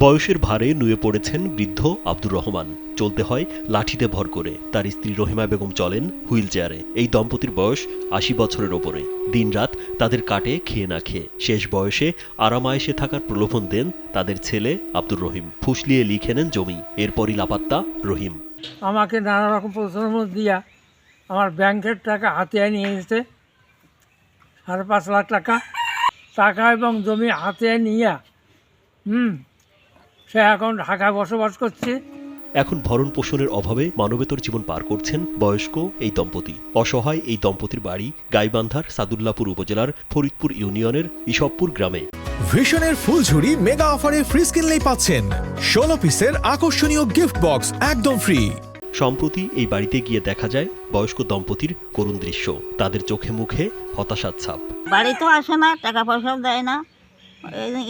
বয়সের ভারে নুয়ে পড়েছেন বৃদ্ধ আব্দুর রহমান। চলতে হয় লাঠিতে ভর করে। তার স্ত্রী রহিমা বেগম চলেন হুইল চেয়ারে। এই দম্পতির বয়স ৮০ বছরের ওপরে। দিনরাত তাদের কাটে খেয়ে না খেয়ে। শেষ বয়সে আরামায়েশে থাকার প্রলোভন দেন তাদের ছেলে আব্দুর রহিম। ফুসলিয়ে লিখে নেন জমি। এরপরই লাপাত্তা রহিম। আমাকে নানা রকম প্রশ্রম দিয়া আমার ব্যাংকের টাকা হাতিয়ে নিয়ে এসেছে, ৫.৫ লাখ টাকা এবং জমি হাতিয়ে নিয়ে সে এখন ঢাকায় বসবাস করছে। এখন ভরণ পোষণের অভাবে মানবেতর জীবন পার করছেন বয়স্ক এই দম্পতি। অসহায় এই দম্পতির বাড়ি গাইবান্ধার সাদুল্লাপুর উপজেলার ফরিদপুর ইউনিয়নের ইসবপুর গ্রামে। ভিশনের ফুলঝুরি মেগা অফারে ফ্রিজ কিনলেই পাচ্ছেন ১৬ পিসের আকর্ষণীয় গিফট বক্স একদম ফ্রি। সম্প্রতি এই বাড়িতে গিয়ে দেখা যায় বয়স্ক দম্পতির করুণ দৃশ্য। তাদের চোখে মুখে হতাশার ছাপ। বাড়ি তো আসে না, টাকা পয়সাও দেয় না।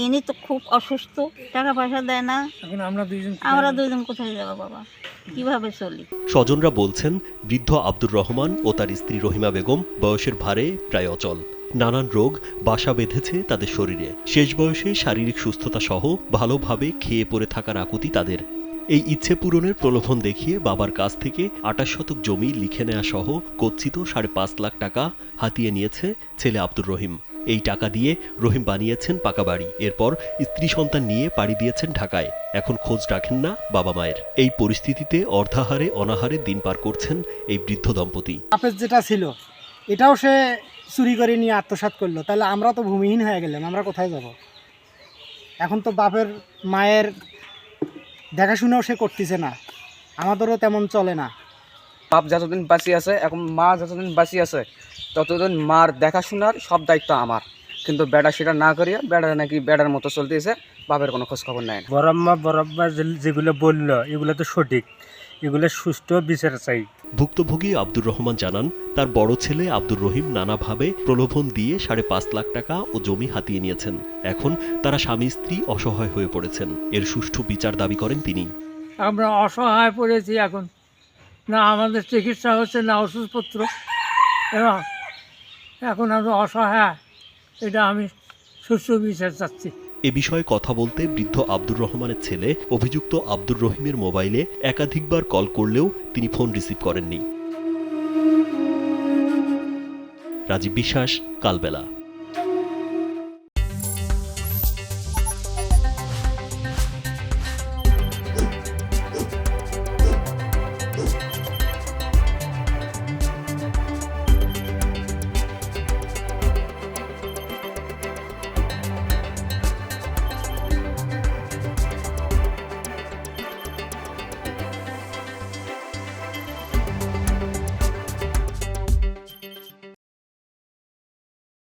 ইনি তো খুব অসুস্থ, টাকা পয়সা দেয় না। এখন আমরা দুইজন কোথায় যাবো বাবা, কিভাবে চলি? স্বজনরা বলছেন বৃদ্ধ আব্দুর রহমান ও তার স্ত্রী রহিমা বেগম বয়সের ভারে প্রায় অচল। নানান রোগ বাসা বেঁধেছে তাদের শরীরে। শেষ বয়সে শারীরিক সুস্থতা সহ ভালোভাবে খেয়ে পড়ে থাকার আকুতি তাদের। এই ইচ্ছে পূরণের প্রলোভন দেখিয়ে বাবার কাছ থেকে ২৮ শতক জমি লিখে নেয়া সহ গচ্ছিত ৫.৫ লাখ টাকা হাতিয়ে নিয়েছে ছেলে আব্দুর রহিম। এই টাকা দিয়ে রহিম বানিয়েছেন পাকা বাড়ি। এরপর স্ত্রী সন্তান নিয়ে পাড়ি দিয়েছেন ঢাকায়। এখন খোঁজ রাখেন না বাবা মায়ের। এই পরিস্থিতিতে অর্ধাহারে অনাহারে দিন পার করছেন এই বৃদ্ধ দম্পতি। বাপের যেটা ছিল এটাও সে চুরি করে নিয়ে আত্মসাৎ করলো, তাহলে আমরা তো ভূমিহীন হয়ে গেলাম, আমরা কোথায় যাব? এখন তো বাপের মায়ের দেখাশোনাও সে করতেছে না, আমাদেরও তেমন চলে না। বাপ যতদিন বাঁচিয়ে আছে, এখন মা যতদিন বাঁচিয়ে আছে, ততদিন মার দেখাশোনার সব দায়িত্ব আমার। কিন্তু বেড়া সেটা না করিয়া বেড়া নাকি বেড়ার মতো চলতেছে, বাপের কোনো খোঁজ খবর নাই। বরাম্মা যেগুলো বললো এগুলো তো সঠিক, এগুলো সুষ্ঠু বিচার চাই। ভুক্তভোগী আব্দুর রহমান জানান, তার বড় ছেলে আব্দুর রহিম নানাভাবে প্রলোভন দিয়ে ৫.৫ লাখ টাকা ও জমি হাতিয়ে নিয়েছেন। এখন তারা স্বামী স্ত্রী অসহায় হয়ে পড়েছেন। এর সুষ্ঠু বিচার দাবি করেন তিনি। আমরা অসহায় পড়েছি, এখন না আমাদের চিকিৎসা হচ্ছে না ওষুধপত্র, এবং এখন আমরা অসহায়। এটা আমি সুষ্ঠু বিচার চাচ্ছি। এ বিষয়ে কথা বলতে বৃদ্ধ আব্দুর রহমানের ছেলে অভিযুক্ত আব্দুর রহিমের মোবাইলে একাধিকবার কল করলেও তিনি ফোন রিসিভ করেননি। রাজীব বিশ্বাস, কালবেলা।